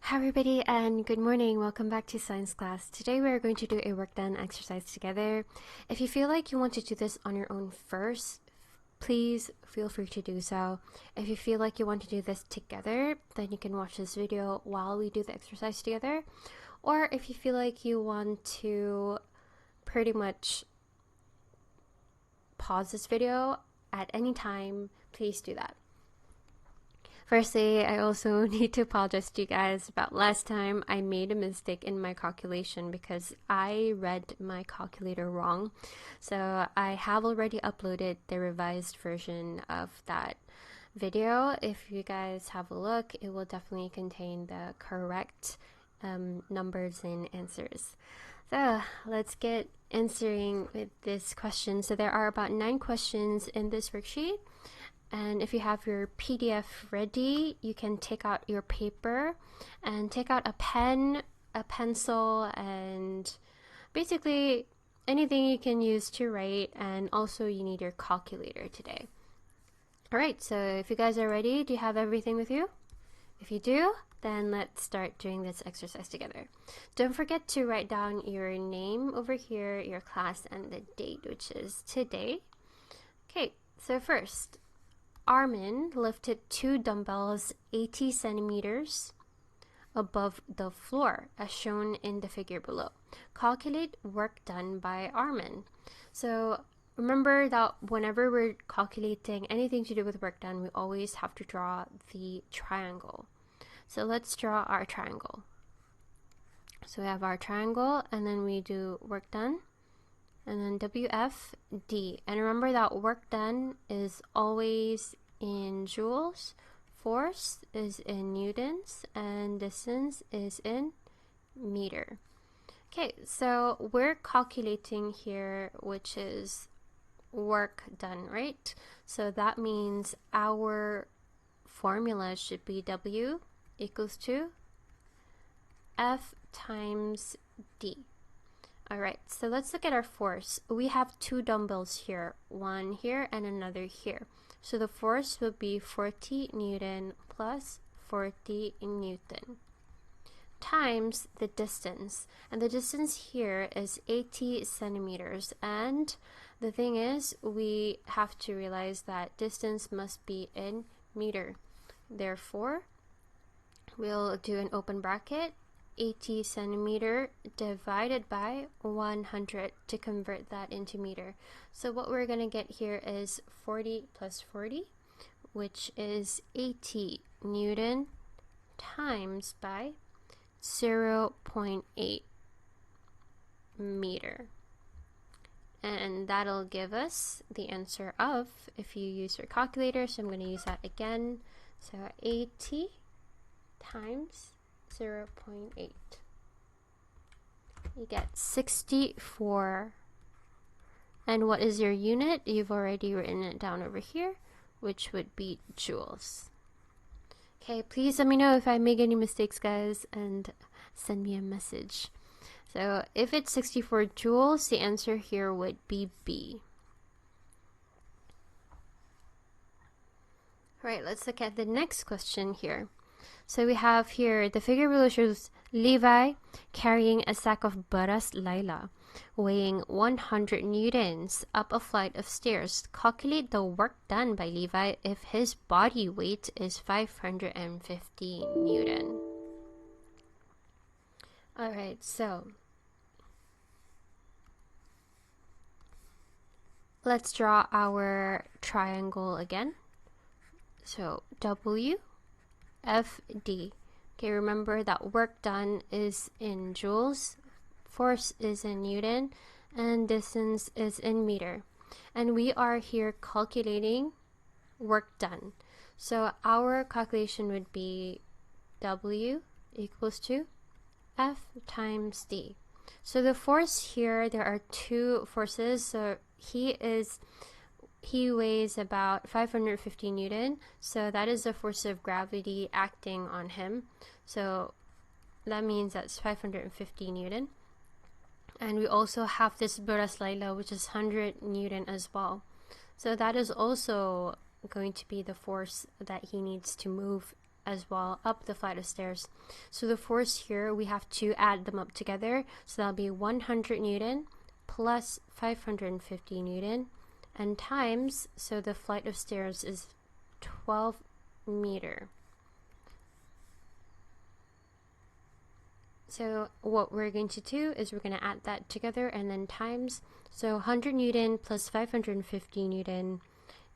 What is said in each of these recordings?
Hi everybody and good morning. Welcome back to science class. Today we are going to do a work done exercise together. If you feel like you want to do this on your own first, please feel free to do so. If you feel like you want to do this together, then you can watch this video while we do the exercise together. Or if you feel like you want to pretty much pause this video at any time, please do that. Firstly, I also need to apologize to you guys about last time. I made a mistake in my calculation because I read my calculator wrong. So I have already uploaded the revised version of that video. If you guys have a look, it will definitely contain the correct numbers and answers. So let's get answering with this question. So there are about 9 questions in this worksheet. And if you have your PDF ready, you can take out your paper and take out a pen, a pencil, and basically anything you can use to write. And also you need your calculator today. Alright, so if you guys are ready, do you have everything with you? If you do, then let's start doing this exercise together. Don't forget to write down your name over here, your class, and the date, which is today. Okay, so first, Armin lifted 2 dumbbells 80 centimeters above the floor, as shown in the figure below. Calculate work done by Armin. So remember that whenever we're calculating anything to do with work done, we always have to draw the triangle. So let's draw our triangle. So we have our triangle, and then we do work done, and then WFD. And remember that work done is always in joules, force is in newtons, and distance is in meter. Okay, so we're calculating here, which is work done, right? So that means our formula should be W equals to F times D. Alright, so let's look at our force. We have 2 dumbbells here, one here and another here. So the force will be 40 Newton plus 40 Newton times the distance. And the distance here is 80 centimeters. And the thing is, we have to realize that distance must be in meter. Therefore, we'll do an open bracket. 80 centimeter divided by 100 to convert that into meter. So what we're going to get here is 40 plus 40, which is 80 Newton times by 0.8 meter. And that'll give us the answer of, if you use your calculator, so I'm going to use that again. So 80 times 0.8. You get 64. And what is your unit? You've already written it down over here, which would be joules. Okay, please let me know if I make any mistakes, guys, and send me a message. So if it's 64 joules, the answer here would be B. Alright, let's look at the next question here. So we have here, the figure below shows Levi carrying a sack of Baras Laila, weighing 100 newtons up a flight of stairs. Calculate the work done by Levi if his body weight is 550 Newton. Alright, so let's draw our triangle again. So W FD. Okay, remember that work done is in joules, force is in Newton, and distance is in meter. And we are here calculating work done. So our calculation would be W equals to F times D. So the force here, there are 2 forces. So he weighs about 550 Newton, so that is the force of gravity acting on him. So that means that's 550 Newton. And we also have this Baras Laila, which is 100 Newton as well. So that is also going to be the force that he needs to move as well up the flight of stairs. So the force here, we have to add them up together. So that'll be 100 Newton plus 550 Newton and times, so the flight of stairs is 12 meter. So what we're going to do is we're going to add that together and then times. So 100 Newton plus 550 Newton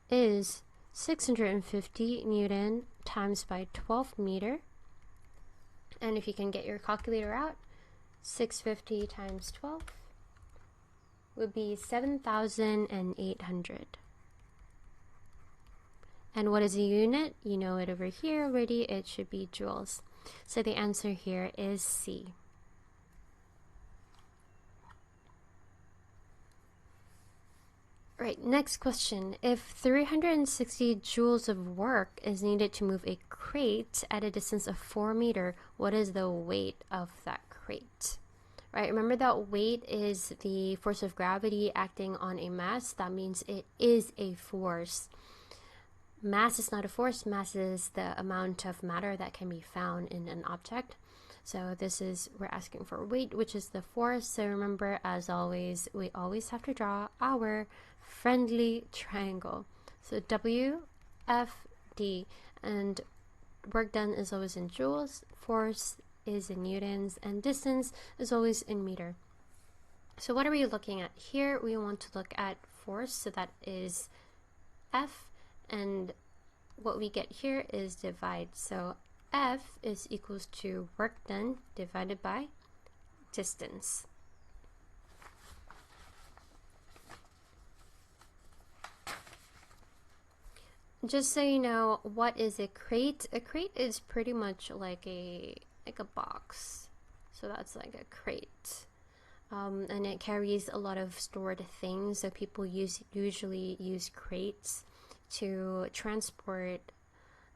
is 650 Newton times by 12 meter. And if you can get your calculator out, 650 times 12 would be 7,800. And what is a unit? You know it over here already. It should be joules. So the answer here is C. Right, next question. If 360 joules of work is needed to move a crate at a distance of 4 meters, what is the weight of that crate? Right, remember that weight is the force of gravity acting on a mass. That means it is a force. Mass is not a force. Mass is the amount of matter that can be found in an object. So we're asking for weight, which is the force. So remember, as always, we always have to draw our friendly triangle. So W, F, D, and work done is always in joules, force is in newtons, and distance is always in meter. So what are we looking at here? We want to look at force, so that is F, and what we get here is divide. So F is equals to work done divided by distance. Just so you know, what is a crate? A crate is pretty much like a box. So that's like a crate. And it carries a lot of stored things. So people usually use crates to transport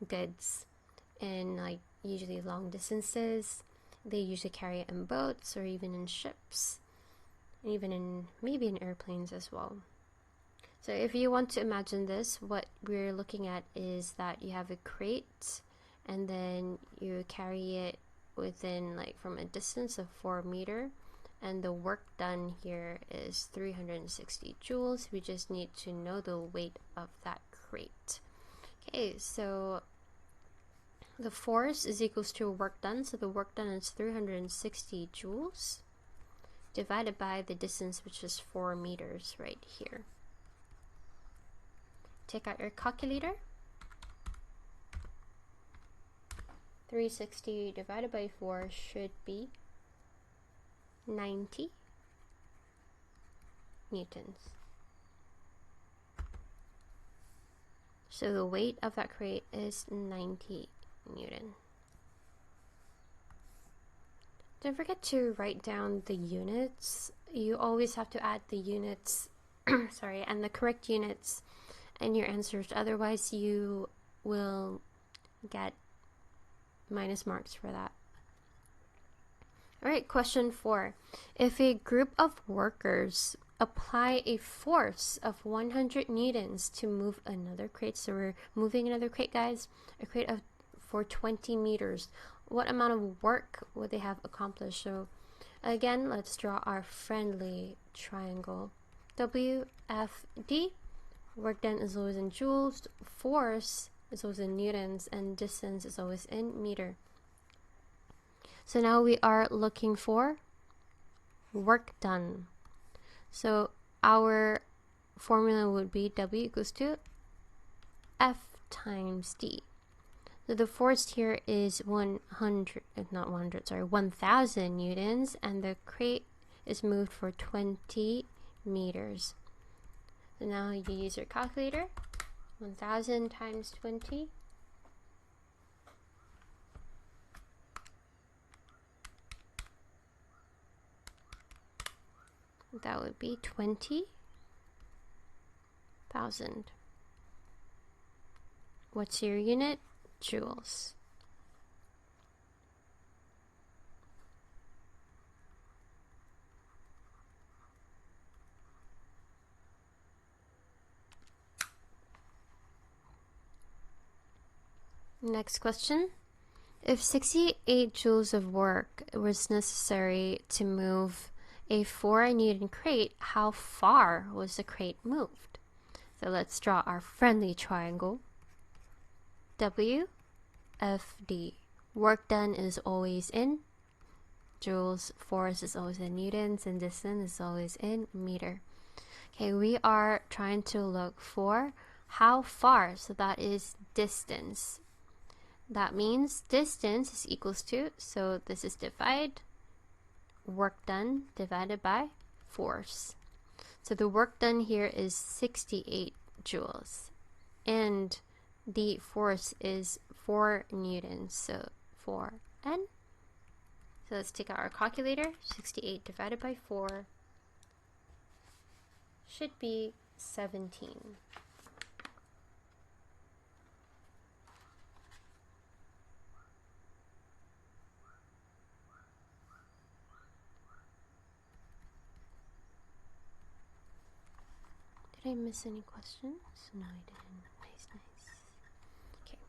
goods in like usually long distances. They usually carry it in boats or even in ships, and even in maybe in airplanes as well. So if you want to imagine this, what we're looking at is that you have a crate and then you carry it within like from a distance of 4 meters, and the work done here is 360 joules. We just need to know the weight of that crate. Okay, so the force is equals to work done, so the work done is 360 joules divided by the distance, which is 4 meters right here. Take out your calculator. 360 divided by 4 should be 90 newtons. So the weight of that crate is 90 Newton. Don't forget to write down the units. You always have to add the units sorry, and the correct units in your answers, otherwise you will get minus marks for that. Alright, question 4. If a group of workers apply a force of 100 newtons to move another crate, so we're moving another crate, guys, a crate for 20 meters, what amount of work would they have accomplished? So again, let's draw our friendly triangle. WFD, work done is always in joules, force is always in newtons, and distance is always in meter. So now we are looking for work done. So our formula would be W equals to F times D. So the force here is 1000 newtons, and the crate is moved for 20 meters. So now you use your calculator. 1000 times 20. That would be 20,000. What's your unit? Joules. Next question. If 68 joules of work was necessary to move a 4 Newton crate, how far was the crate moved? So let's draw our friendly triangle. W, F, D. Work done is always in joules, force is always in newtons, and distance is always in meter. Okay, we are trying to look for how far, so that is distance. That means distance is equals to, so this is divide, work done divided by force. So the work done here is 68 joules, and the force is 4 newtons, so 4N. So let's take out our calculator. 68 divided by 4 should be 17. Did I miss any questions? No, I didn't. Nice, nice. Okay.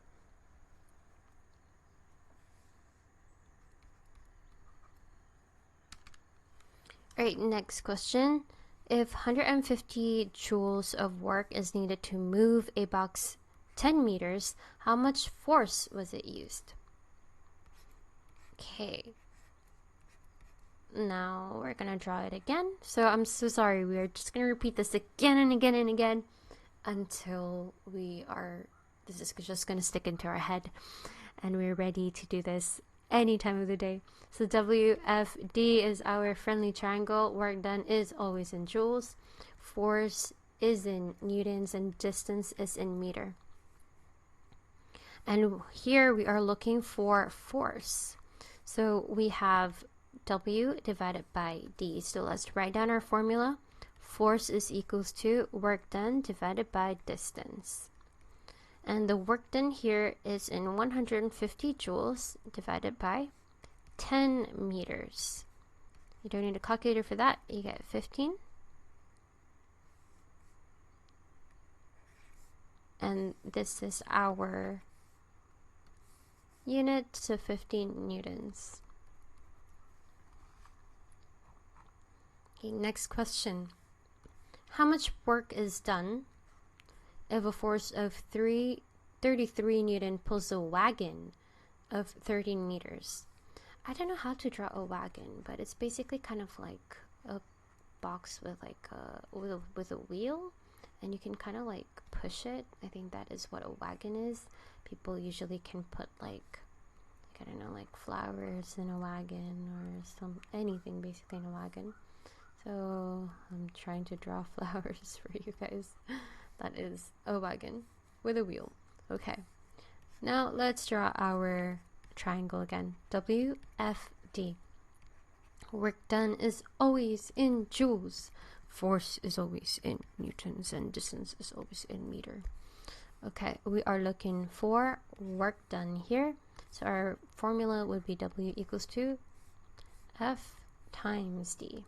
Alright, next question. If 150 joules of work is needed to move a box 10 meters, how much force was it used? Okay. Now we're gonna draw it again. So I'm so sorry, we are just gonna repeat this again and again and again until this is just gonna stick into our head and we're ready to do this any time of the day. So WFD is our friendly triangle. Work done is always in joules. Force is in newtons and distance is in meter. And here we are looking for force. So we have W divided by D. So let's write down our formula. Force is equals to work done divided by distance. And the work done here is in 150 joules divided by 10 meters. You don't need a calculator for that. You get 15. And this is our unit, so 15 newtons. Okay, next question. How much work is done if a force of 33 newton pulls a wagon of 13 meters? I don't know how to draw a wagon, but it's basically kind of like a box with like with a wheel, and you can kind of like push it. I think that is what a wagon is. People usually can put like I don't know, like flowers in a wagon or anything basically in a wagon. So I'm trying to draw flowers for you guys. That is a wagon with a wheel. Okay, now let's draw our triangle again. WFD. Work done is always in joules. Force is always in newtons and distance is always in meter. Okay, we are looking for work done here. So our formula would be W equals to F times D.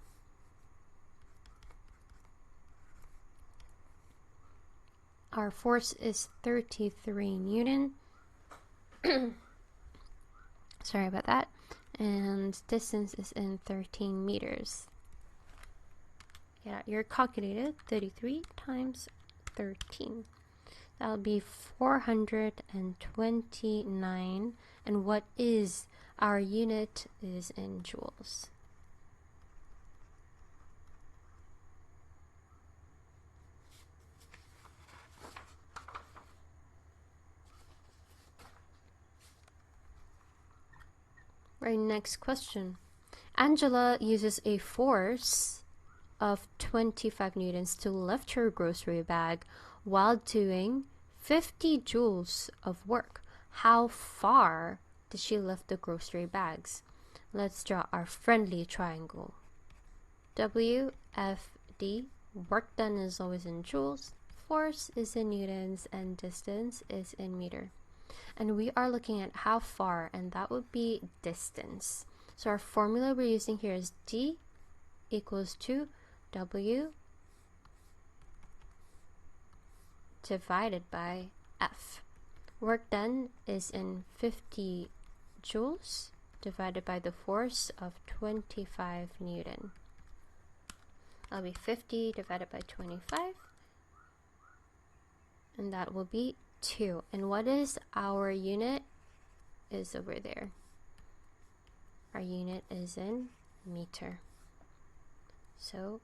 Our force is 33 newton. Sorry about that. And distance is in 13 meters. Get out your calculator. 33 times 13. That'll be 429. And what is our unit is in joules. Right, next question. Angela uses a force of 25 newtons to lift her grocery bag while doing 50 joules of work. How far did she lift the grocery bags? Let's draw our friendly triangle. WFD. Work done is always in joules. Force is in newtons and distance is in meter. And we are looking at how far, and that would be distance. So our formula we're using here is D equals to W divided by F. Work done is in 50 joules divided by the force of 25 Newton. That'll be 50 divided by 25, and that will be 2. And what is our unit? Is over there. Our unit is in meter. So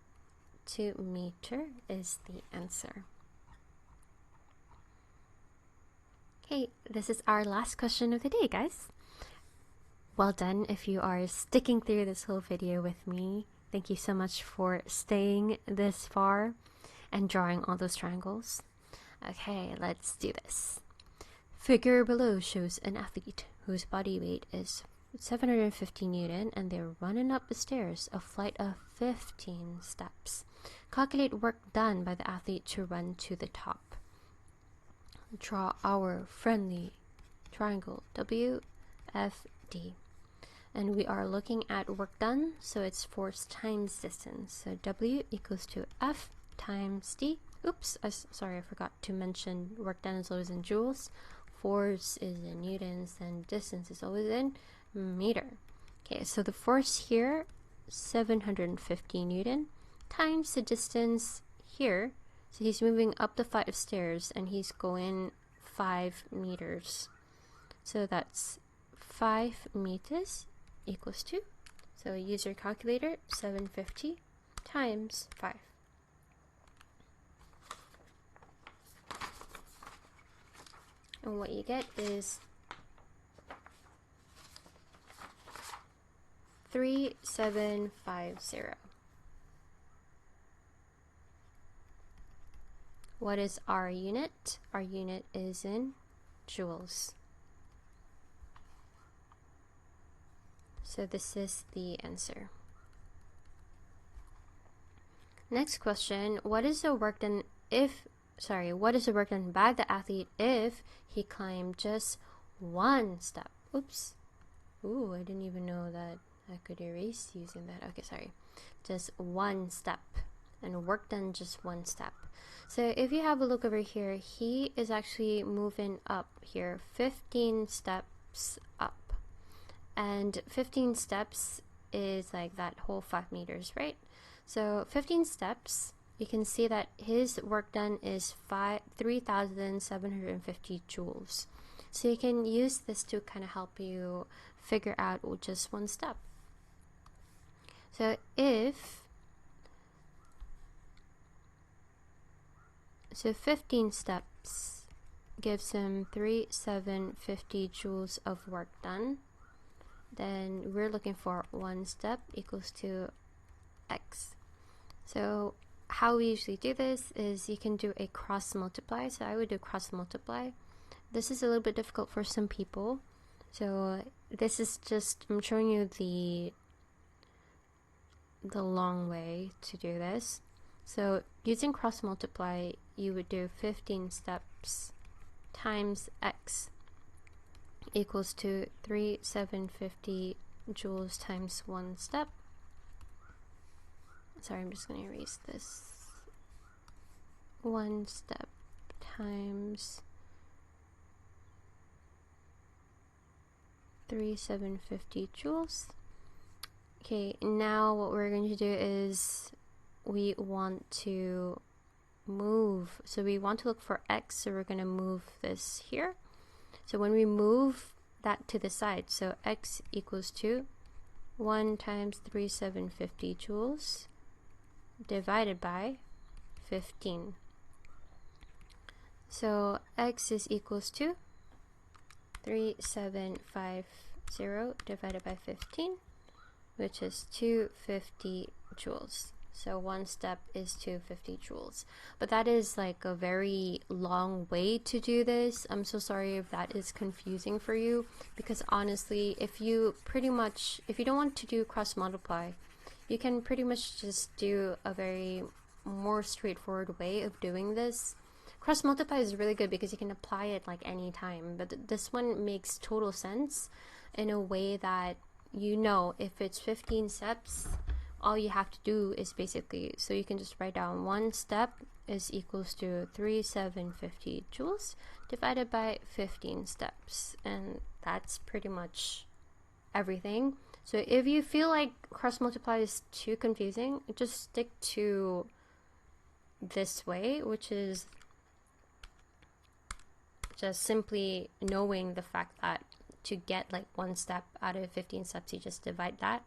2 meter is the answer. Okay, this is our last question of the day, guys. Well done if you are sticking through this whole video with me. Thank you so much for staying this far and drawing all those triangles. Okay, let's do this. Figure below shows an athlete whose body weight is 750 Newton and they're running up the stairs, a flight of 15 steps. Calculate work done by the athlete to run to the top. Draw our friendly triangle WFD. And we are looking at work done, so it's force times distance. So W equals to F times D. Oops, sorry, I forgot to mention work done is always in joules. Force is in newtons, and distance is always in meter. Okay, so the force here, 750 Newton, times the distance here. So he's moving up the flight of stairs and he's going 5 meters. So that's 5 meters equals to, so use your calculator, 750 times 5. And what you get is 3750. What is our unit? Our unit is in joules. So this is the answer. Next question, what is the work done by the athlete if he climbed just 1 step? Oops. Ooh, I didn't even know that I could erase using that. Okay, sorry. Just 1 step. And work done just 1 step. So if you have a look over here, he is actually moving up here 15 steps up. And 15 steps is like that whole 5 meters, right? So 15 steps, you can see that his work done is 3,750 joules. So you can use this to kind of help you figure out just 1 step. So 15 steps gives him 3,750 joules of work done. Then we're looking for 1 step equals to x. So how we usually do this is you can do a cross multiply. So I would do cross multiply. This is a little bit difficult for some people. So this is just, I'm showing you the long way to do this. So using cross multiply, you would do 15 steps times x equals to 3,750 joules times 1 step. Sorry, I'm just going to erase this. 1 step times 3,750 joules. Okay, now what we're going to do is we want to move. So we want to look for x, so we're going to move this here. So when we move that to the side, so x equals to 1 times 3,750 joules divided by 15. So x is equals to 3,750 divided by 15, which is 250 joules. So 1 step is 250 joules. But that is like a very long way to do this. I'm so sorry if that is confusing for you, because honestly, if you don't want to do cross multiply, you can pretty much just do a very more straightforward way of doing this. Cross multiply is really good because you can apply it like any time, but this one makes total sense in a way that, you know, if it's 15 steps, all you have to do is basically, so you can just write down 1 step is equals to 3,750 joules divided by 15 steps, and that's pretty much everything. So if you feel like cross multiply is too confusing, just stick to this way, which is just simply knowing the fact that to get like one step out of 15 steps, you just divide that.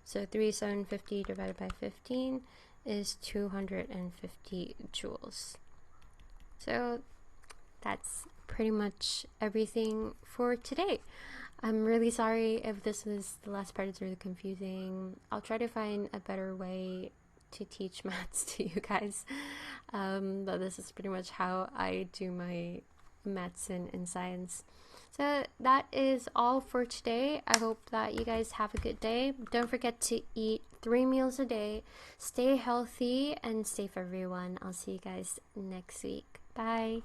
So 3750 divided by 15 is 250 joules. So that's pretty much everything for today. I'm really sorry if this was the last part is really confusing. I'll try to find a better way to teach maths to you guys. But this is pretty much how I do my maths and science. So that is all for today. I hope that you guys have a good day. Don't forget to eat 3 meals a day. Stay healthy and safe, everyone. I'll see you guys next week. Bye.